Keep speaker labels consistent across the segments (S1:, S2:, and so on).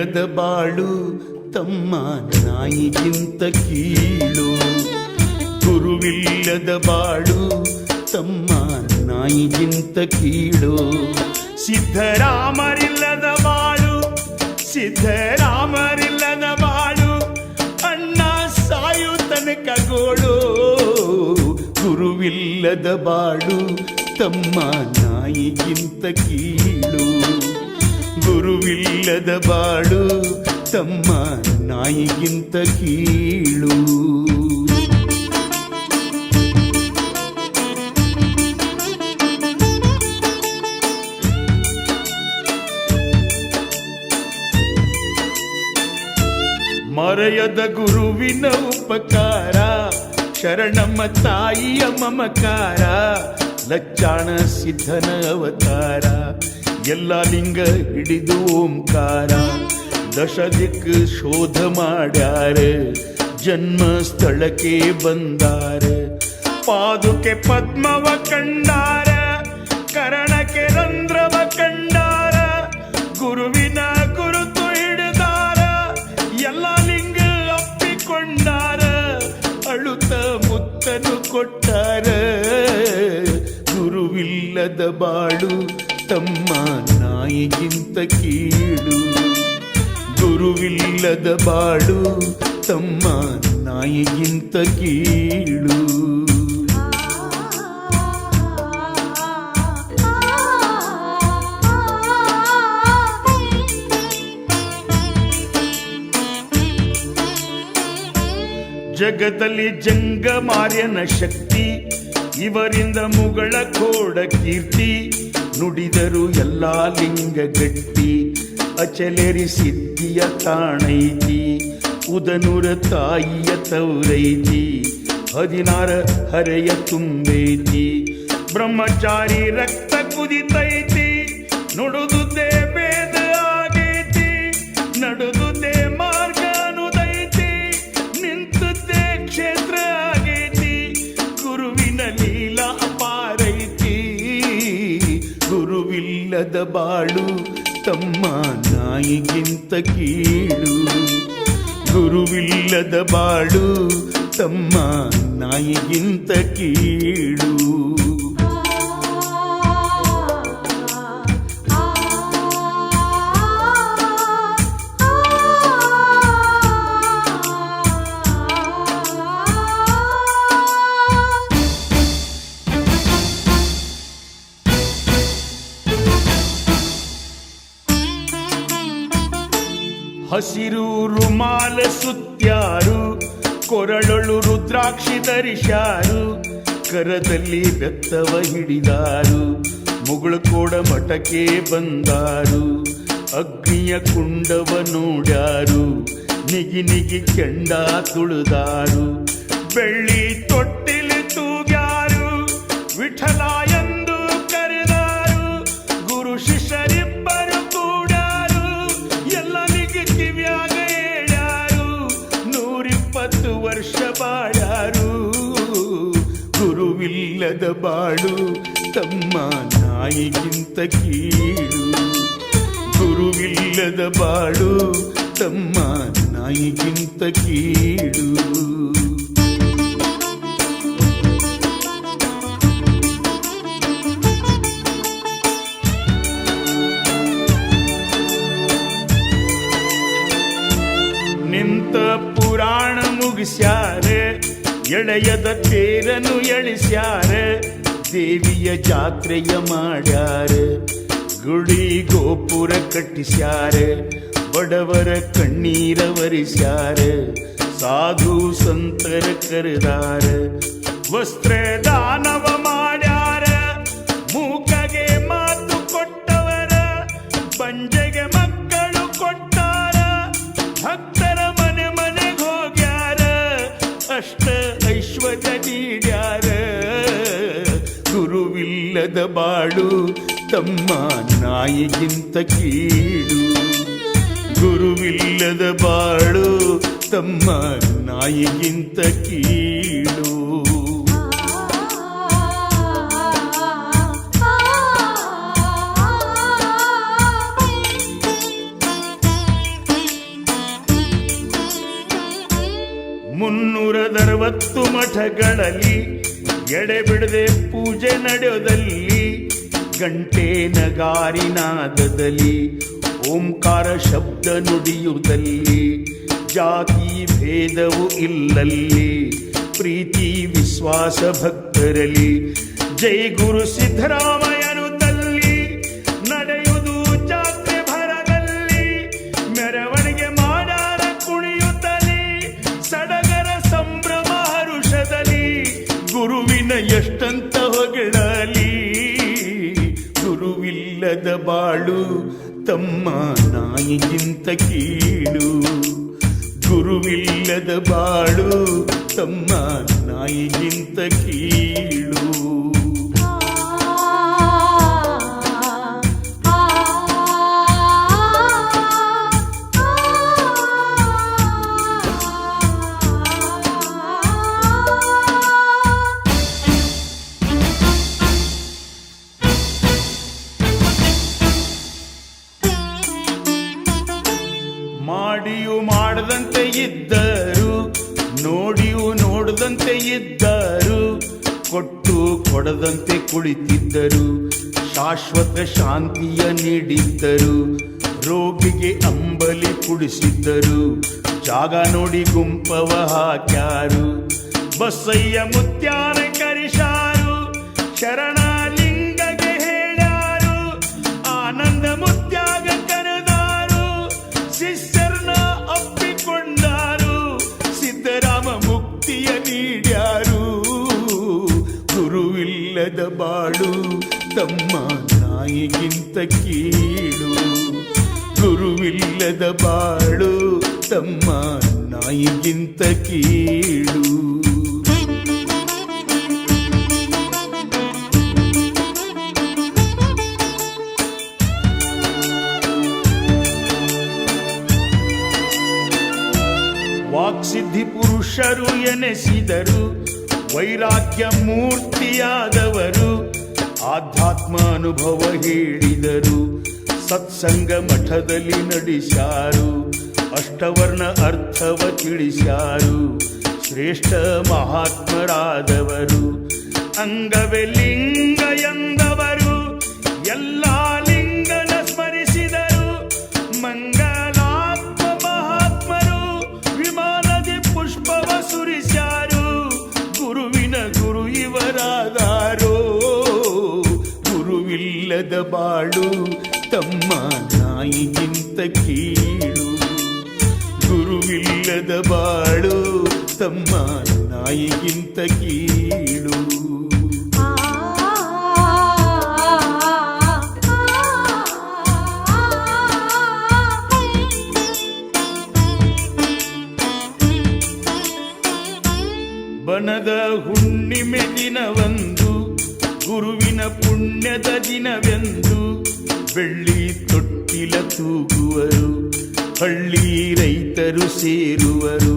S1: ಗುರುವಿಲ್ಲದ ಬಾಳು ತಮ್ಮ ನಾಯಿಗಿಂತ ಕೀಳು. ಗುರುವಿಲ್ಲದ ಬಾಳು ತಮ್ಮ ನಾಯಿಗಿಂತ ಕೀಳು. ಸಿದ್ಧರಾಮರಿಲ್ಲದ ಬಾಳು, ಸಿದ್ಧರಾಮರಿಲ್ಲದ ಬಾಳು, ಅಣ್ಣ ಸಾಯು ತನಕ ಗೋಳು. ಗುರುವಿಲ್ಲದ ಬಾಳು ತಮ್ಮ ನಾಯಿಗಿಂತ ಕೀಳು. ಗುರುವಿಲ್ಲದ ಬಾಳು ತಮ್ಮ ನಾಯಿಗಿಂತ ಕೀಳು. ಮರೆಯದ ಗುರುವಿನ ಉಪಕಾರ, ಶರಣಮ್ಮ ತಾಯಿಯ ಮಮಕಾರ, ಲಚ್ಚಾಣ ಸಿದ್ಧನ ಅವತಾರ, ಎಲ್ಲ ಲಿಂಗ ಹಿಡಿದು ಓಂಕಾರ. ದಶದಿಕ್ ಶೋಧ ಮಾಡ್ಯಾರ, ಜನ್ಮ ಸ್ಥಳಕ್ಕೆ ಬಂದಾರ. ಪಾದುಕೆ ಪದ್ಮವ ಕಂಡಾರ, ಕರಣಕ್ಕೆ ರಂಧ್ರವ ಕಂಡಾರ. ಗುರುವಿನ ಗುರುತು ಹಿಡಿದಾರ, ಎಲ್ಲ ಲಿಂಗ ಅಪ್ಪಿಕೊಂಡಾರ. ಅಳುತ್ತ ಮುತ್ತನು ಕೊಟ್ಟಾರ. ಗುರುವಿಲ್ಲದ ಬಾಳು ತಮ್ಮ ನಾಯಿಗಿಂತ ಕೀಳು. ಗುರುವಿಲ್ಲದ ಬಾಳು ತಮ್ಮ ನಾಯಿಗಿಂತ ಕೀಳು. ಜಗದಲ್ಲಿ ಜಂಗಮಾರ್ಯನ ಶಕ್ತಿ, ಇವರಿಂದ ಮುಗಳ ಕೋಡ ಕೀರ್ತಿ. ನುಡಿದರು ಎಲ್ಲಾ ಲಿಂಗ ಗಟ್ಟಿ, ಅಚಲೇರಿ ಸಿದ್ಧಿಯ ತಾಣೈತಿ. ಉದನೂರ ತಾಯಿಯ ತೌರೈತಿ, 16 ಹರೆಯ ತುಂಬೈತಿ. ಬ್ರಹ್ಮಚಾರಿ ರಕ್ತ ಕುದಿತೈತಿ, ನುಡುದುದೇ ವೇದ ಆಗೈತಿ. ನಡುದುದೇ ಮಾರ್ಗ ಅನುದೈತಿ, ನಿಂತುದೇ ಕ್ಷೇತ್ರ ಆಗೈತಿ. ಗುರುವಿನ ಲೀಲಾ ಅಪಾರೈತಿ. ಗುರುವಿಲ್ಲದ ಬಾಳು ತಮ್ಮ ನಾಯಿಗಿಂತ ಕೀಳು. ಗುರುವಿಲ್ಲದ ಬಾಳು ತಮ್ಮ ನಾಯಿಗಿಂತ ಕೀಳು. ಹಸಿರು ರುಮಾಲ ಸುತ್ಯಾರು, ಕೊರಳೊಳು ರುದ್ರಾಕ್ಷಿ ಧರಿಸ್ಯಾರು. ಕರದಲ್ಲಿ ಬೆತ್ತವ ಹಿಡಿದಾರು, ಮುಗುಳು ಕೋಡ ಮಠಕ್ಕೆ ಬಂದಾರು. ಅಗ್ನಿಯ ಕುಂಡವ ನೋಡ್ಯಾರು, ನಿಗಿ ನಿಗಿ ಕೆಂಡ ತುಳಿದಾರು. ಬೆಳ್ಳಿ ತೊಟ್ಟಿಲಿ ತೂಗ್ಯಾರು, ವಿಠಲ ಎಂದು ಕರೆದಾರು. ಗುರು ಶಿಷ್ಯರಿಬ್ಬರು ಕೂಡ್ಯಾರು, ಎಲ್ಲ ಕಿವ್ಯಾಗ ಹೇಳ್ಯಾರು. 120 ವರ್ಷ ಬಾಳ್ಯಾರು. ಗುರುವಿಲ್ಲದ ಬಾಳು ತಮ್ಮ ನಾಯಿಗಿಂತ ಕೀಳು. ಗುರುವಿಲ್ಲದ ಬಾಳು ತಮ್ಮ ನಾಯಿಗಿಂತ ಕೀಳು. ನಿಂತ ಪುರಾಣ ಮುಗಿಸ್ಯಾರೆ, ಎಳೆಯದ ತೇರನು ಎಳಿಸ್ಯಾರ. ದೇವಿಯ ಜಾತ್ರೆಯ ಮಾಡ್ಯಾರ, ಗುಡಿ ಗೋಪುರ ಕಟ್ಟಿಸ್ಯಾರ. ಬಡವರ ಕಣ್ಣೀರ ಒರೆಸ್ಯಾರ, ಸಾಧು ಸಂತರ ಕರೆದಾರ. ವಸ್ತ್ರ ದಾನವ ಮಾಡ್ಯಾರ, ಮೂಕಗೆ ಮಾತು ಕೊಟ್ಟವರ. ಬಂಜೆಗೆ ಮಕ್ಕಳು ಕೊಟ್ಟಾರ, ಭಕ್ತರ ಮನೆ ಮನೆಗೆ ಹೋಗ್ಯಾರ. ಅಷ್ಟ ಐಶ್ವರ್ಯ ನೀಡ್ಯಾರ. ಗುರುವಿಲ್ಲದ ಬಾಳು ತಮ್ಮ ನಾಯಿಗಿಂತ ಕೀಳು. ಗುರುವಿಲ್ಲದ ಬಾಳು ತಮ್ಮ ನಾಯಿಗಿಂತ ಕೀಳು. ಮಠಗಳಲ್ಲಿ ಎಡೆಬಿಡದೆ ಪೂಜೆ ನಡೆಯೋದಲ್ಲಿ ಗಂಟೆ ನಗಾರಿನಾದದಲ್ಲಿ ಓಂಕಾರ ಶಬ್ದ ನುಡಿಯುವುದಲ್ಲಿ ಜಾತಿ ಭೇದವು ಇಲ್ಲಲ್ಲಿ ಪ್ರೀತಿ ವಿಶ್ವಾಸ ಭಕ್ತರಲ್ಲಿ ಜೈ ಗುರು ಸಿದ್ದರಾಮಯ್ಯನುದಲ್ಲಿ ನಡೆಯುವುದು ಜಾತ್ರೆ ಭರದಲ್ಲಿ ಮೆರವಣಿಗೆ ಮಾಡಾರ ಕುಣಿಯುತ್ತಲಿ ಸಡಗರ ಸಂಭ್ರಮ ಹರುಷದಲ್ಲಿ ಗುರುವಿನ ಎಷ್ಟಂತ ಹೊಗಳಲಿ ಗುರುವಿಲ್ಲದ ಬಾಳು ತಮ್ಮ ನಾಯಿಗಿಂತ ಕೀಳು ಗುರುವಿಲ್ಲದ ಬಾಳು ತಮ್ಮ ನಾಯಿಗಿಂತ ಕೀಳು ಮಾಡಿಯೂ ಮಾಡದಂತೆ ಇದ್ದರು ನೋಡಿಯೂ ನೋಡದಂತೆ ಇದ್ದರು ಕೊಟ್ಟು ಕೊಡದಂತೆ ಕುಳಿತಿದ್ದರು ಶಾಶ್ವತ ಶಾಂತಿಯ ನೀಡಿದ್ದರು ರೋಗಿಗೆ ಅಂಬಲಿ ಕುಡಿಸಿದ್ದರು ಜಾಗ ನೋಡಿ ಗುಂಪವ ಹಾಕ್ಯಾರು ಬಸಯ್ಯ ಮುತ್ಯಾನ ಕರಿಶಾರು ಶರಣಲಿಂಗಗೆ ಹೇಳ್ಯಾರು ಆನಂದ ಮುತ್ಯಾಗ ಕರೆದಾರು ಶಿಷ್ಯರನ್ನ ಅಪ್ಪಿಕೊಂಡಾರು ಸಿದ್ದರಾಮ ಮುಕ್ತಿಯ ನೀಡ್ಯಾರು ಗುರುವಿಲ್ಲದ ಬಾಳು ತಮ್ಮ ನಾಯಿಗಿಂತ ಕೀಳು ಗುರುವಿಲ್ಲದ ಬಾಳು ತಮ್ಮ ನಾಯಿಗಿಂತ ಕೀಳು ವಾಕ್ಸಿದ್ಧಿ ಪುರುಷರು ಎನೆಸಿದರು ವೈರಾಗ್ಯ ಮೂರ್ತಿಯಾದವರು ಆಧ್ಯಾತ್ಮ ಅನುಭವ ಹೇಳಿದರು ಸತ್ಸಂಗ ಮಠದಲ್ಲಿ ನಡೆಸಾರು ಅಷ್ಟವರ್ಣ ಅರ್ಥವ ತಿಳಿಸ್ಯಾರು ಶ್ರೇಷ್ಠ ಮಹಾತ್ಮರಾದವರು ಅಂಗವೇ ಲಿಂಗ ಎಂದವರು ಎಲ್ಲ ಲಿಂಗನ ಸ್ಮರಿಸಿದರು ಮಂಗಲಾತ್ಮ ಮಹಾತ್ಮರು ವಿಮಾನದಿ ಪುಷ್ಪವ ಸುರಿಸ್ಯಾರು ಗುರುವಿನ ಗುರು ಇವರಾದಾರೋ ಗುರುವಿಲ್ಲದ ಬಾಳು ತಮ್ಮ ನಾಯಿಗಿಂತ ಕೀಳು ಗುರುವಿಲ್ಲದ ಬಾಳು ತಮ್ಮ ನಾಯಿಗಿಂತ ಕೀಳು ಬನದ ಹುಣ್ಣಿಮೆ ದಿನವಂದು ಗುರುವಿನ ಪುಣ್ಯದ ದಿನವೆಂದು ಬೆಳ್ಳಿ ತೊಟ್ಟಿಲ ತೂಗುವರು ಹಳ್ಳಿ ರೈತರು ಸೇರುವರು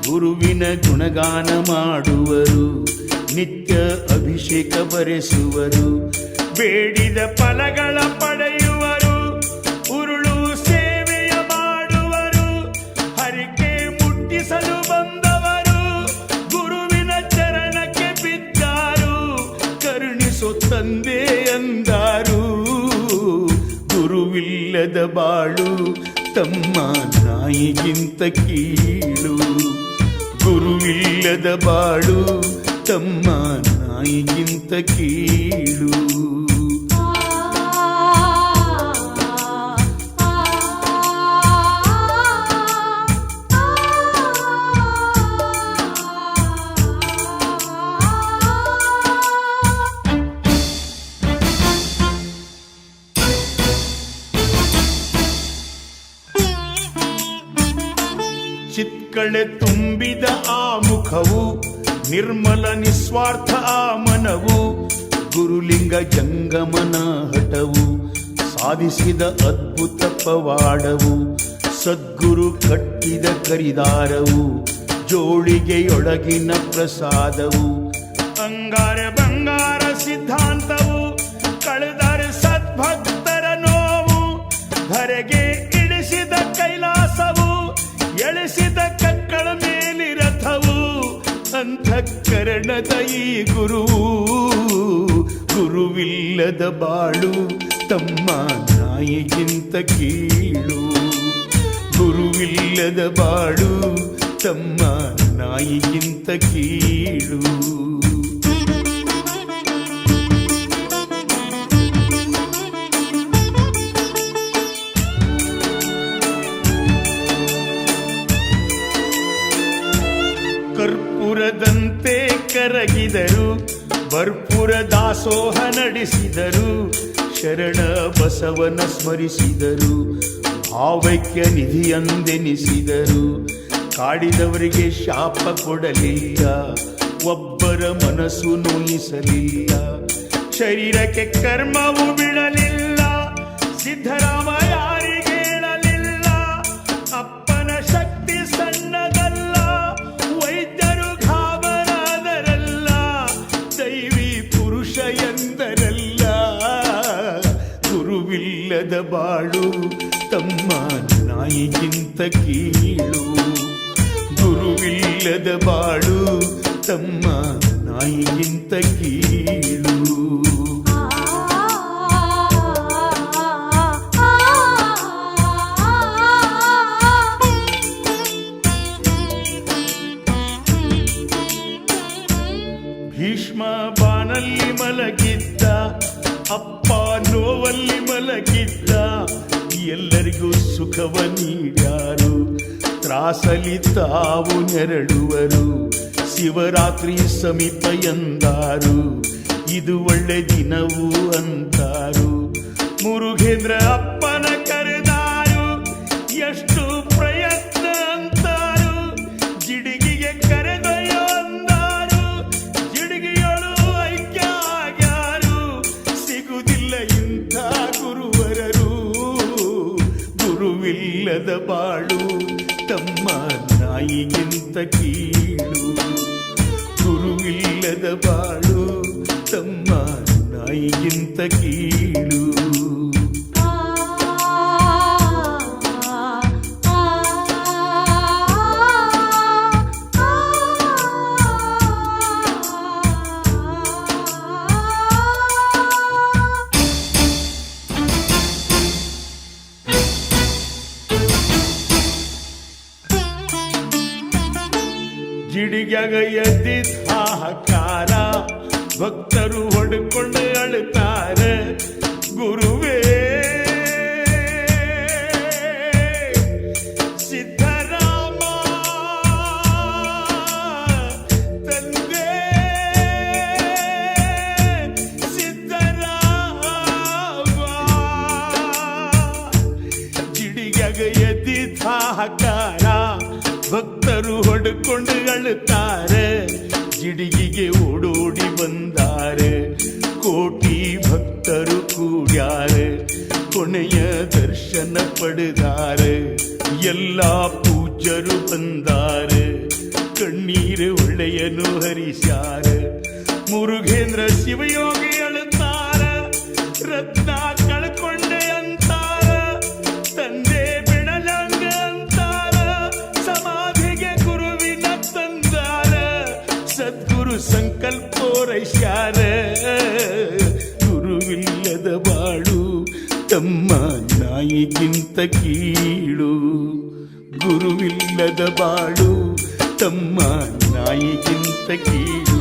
S1: ಗುರುವಿನ ಗುಣಗಾನ ಮಾಡುವರು ನಿತ್ಯ ಅಭಿಷೇಕ ಬರೆಸುವರು ಬೇಡಿದ ಫಲಗಳ ಪಡೆಯುವರು ಉರುಳು ಸೇವೆಯ ಮಾಡುವರು ಹರಿಕೆ ಮುಟ್ಟಿಸಲು ಬಂದವರು ಗುರುವಿನ ಚರಣಕ್ಕೆ ಬಿದ್ದಾರು ಕರುಣಿಸು ತಂದೆ ಎಂದಾರು ಗುರುವಿಲ್ಲದ ಬಾಳು ತಮ್ಮ ನಾಯಿಗಿಂತ ಕೀಳು ಗುರುವಿಲ್ಲದ ಬಾಳು ತಮ್ಮ ನಾಯಿಗಿಂತ ಕೀಳು ಚಿತ್ಕಳೆ ತುಂಬಿದ ಆ ಮುಖವು ನಿರ್ಮಲ ನಿಸ್ವಾರ್ಥ ಆ ಮನವು ಗುರುಲಿಂಗ ಜಂಗಮನ ಹಠವು ಸಾಧಿಸಿದ ಅದ್ಭುತ ಪವಾಡವು ಸದ್ಗುರು ಕಟ್ಟಿದ ಕರಿದಾರವು ಜೋಳಿಗೆಯೊಳಗಿನ ಪ್ರಸಾದವು ಅಂಗಾರ ಬಂಗಾರ ಸಿದ್ಧಾಂತವು ಕಳೆದರೆ ಸದ್ಭಕ್ತರ ನೋವು ಧರೆಗೆ ಇಳಿಸಿದ ಕೈಲಾಸವು ಎಳಿಸಿದ ಕಕ್ಕಳ ಮೇಲಿ ರಥವು ಅಂತಃಕರಣದ ಈ ಗುರುವು. ಗುರುವಿಲ್ಲದ ಬಾಳು ತಮ್ಮ ನಾಯಿಗಿಂತ ಕೀಳು. ಗುರುವಿಲ್ಲದ ಬಾಳು ತಮ್ಮ ನಾಯಿಗಿಂತ ಕೀಳು. ಕರ್ಪೂರದಂತೆ ಕರಗಿದರು, ಬರ್ಪುರ ದಾಸೋಹ ನಡೆಸಿದರು, ಶರಣ ಬಸವನ ಸ್ಮರಿಸಿದರು, ಭಾವೈಕ್ಯ ನಿಧಿಯಂದೆನಿಸಿದರು. ಕಾಡಿದವರಿಗೆ ಶಾಪ ಕೊಡಲಿಲ್ಲ, ಒಬ್ಬರ ಮನಸ್ಸು ನೋಯಿಸಲಿಲ್ಲ, ಶರೀರಕ್ಕೆ ಕರ್ಮವು ಬಿಡಲಿಲ್ಲ. ಸಿದ್ಧರಾಮ ಯಾರಿಗೆ ಹೇಳಲಿಲ್ಲ, ಅಪ್ಪನ ಶಕ್ತಿ ಸಣ್ಣದಲ್ಲ, ವೈದ್ಯರು ಗಾಬರಾದರಲ್ಲ, ದೈವಿ ಪುರುಷ ಎಂದರಲ್ಲ. ಗುರುವಿಲ್ಲದ ಬಾಳು ತಮ್ಮ ನಾಯಿಗಿಂತ ಕೀಳು. ಗುರುವಿಲ್ಲದ ಬಾಳು ತಮ್ಮ ನಾಯಿಗಿಂತ ಕೀಳು. ಭೀಷ್ಮ ಬಾನಲ್ಲಿ ಮಲಗಿದ್ದ, ಅಪ್ಪ ನೋವಲ್ಲಿ ಮಲಗಿದ್ದ, ಎಲ್ಲರಿಗೂ ಸುಖವ ನೀಡ್ಯಾರು, ತ್ರಾಸಲಿ ತಾವು ನೆರಳುವರು. ಶಿವರಾತ್ರಿ ಸಮೀಪ ಎಂದಾರು, ಇದು ಒಳ್ಳೆ ದಿನವು ಅಂತಾರು. ಮುರುಘೇಂದ್ರ ಅಪ್ಪನ ಕರೆದಾರು, ಎಷ್ಟು ಪ್ರಯತ್ನ ಅಂತಾರು. ಜಿಡಿಗಿಗೆ ಕರೆದೊಯ್ಯೋ ಅಂದಾರು, ಜಿಡಿಗಿಯೊಳು ಐಕ್ಯ ಆಗ್ಯಾರು. ಸಿಗುವುದಿಲ್ಲ ಇಂಥ ಗುರುವರರು. ಗುರುವಿಲ್ಲದ ಬಾಳು ತಮ್ಮ ನಾಯಿಗಿಂತ ಕೀಳು. ಗುರುವಿಲ್ಲದ ಬಾಳು ತಮ್ಮ ನಾಯಿಗಿಂತ ಕೀಳು. ಜಿಡಿಗ್ಯಾಗ ಎದ್ದಿದ್ದ ಹಾಹಾಕಾರ, ಭಕ್ತರು ಹೊಡ್ಕೊಂಡು ಅಳುತ್ತಾರೆ. ಗುರುವೇ ಸಿದ್ಧರಾಮ, ತಂದೆ ಸಿದ್ಧರಾಮ. ಜಿಡಿಗ್ಯಾಗ ಎದ್ದಿದ್ದ ಹಾಹಾಕಾರ, ಭಕ್ತರು ಹೊಡ್ಕೊಂಡು ಅಳುತ್ತಾರೆ. ಜಿಡಿಗಿಗೆ ಓಡೋಡಿ ಬಂದಾರೆ, ಕೋಟಿ ಭಕ್ತರು ಕೂಡ್ಯಾರೆ, ಕೊನೆಯ ದರ್ಶನ ಪಡೆದಾರೆ. ಎಲ್ಲ ಪೂಜ್ಯರು ಬಂದಾರೆ, ಕಣ್ಣೀರು ಒಳ್ಳೆಯನು ಹರಿಸ್ಯಾರೆ. ಮುರುಘೇಂದ್ರ ಶಿವಯೋಗಿ ಅಳುತ್ತಾರ, ರತ್ನ ಕಳ್ಕೊಂಡೆ ಅಂತಾರ, ತಂದೆ ಬಿಡಲಂಗ ಅಂತಾರ, ಸಮಾಧಿಗೆ ಗುರುವಿನ ತಂದಾರ, ಸದ್ಗುರು ಸಂಕಲ್ಪೋರೈಸ್ಯಾರ. ಗುರುವಿಲ್ಲದ ಬಾಳು ತಮ್ಮ ನಾಯಿಗಿಂತ ಕೀಳು. ಗುರುವಿಲ್ಲದ ಬಾಳು ತಮ್ಮ ನಾಯಿಗಿಂತ ಕೀಳು.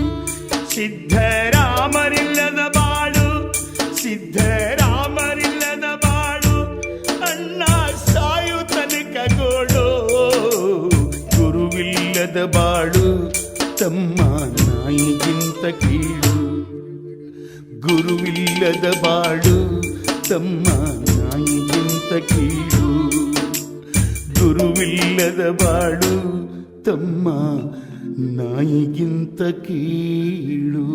S1: ಸಿದ್ಧರಾಮರಿಲ್ಲದ ಬಾಳು, ಸಿದ್ಧರಾಮರಿಲ್ಲದ ಬಾಳು, ಅಣ್ಣ ಸಾಯು ತನಕ ಗೋಳು. ಗುರುವಿಲ್ಲದ ಬಾಳು ತಮ್ಮ ನಾಯಿಗಿಂತ ಕೀಳು. ಗುರುವಿಲ್ಲದ ಬಾಳು ತಮ್ಮ ನಾಯಿಗಿಂತ ಕೀಳು. ಗುರುವಿಲ್ಲದ ಬಾಳು ತಮ್ಮ ನಾಯಿಗಿಂತ ಕೀಳು.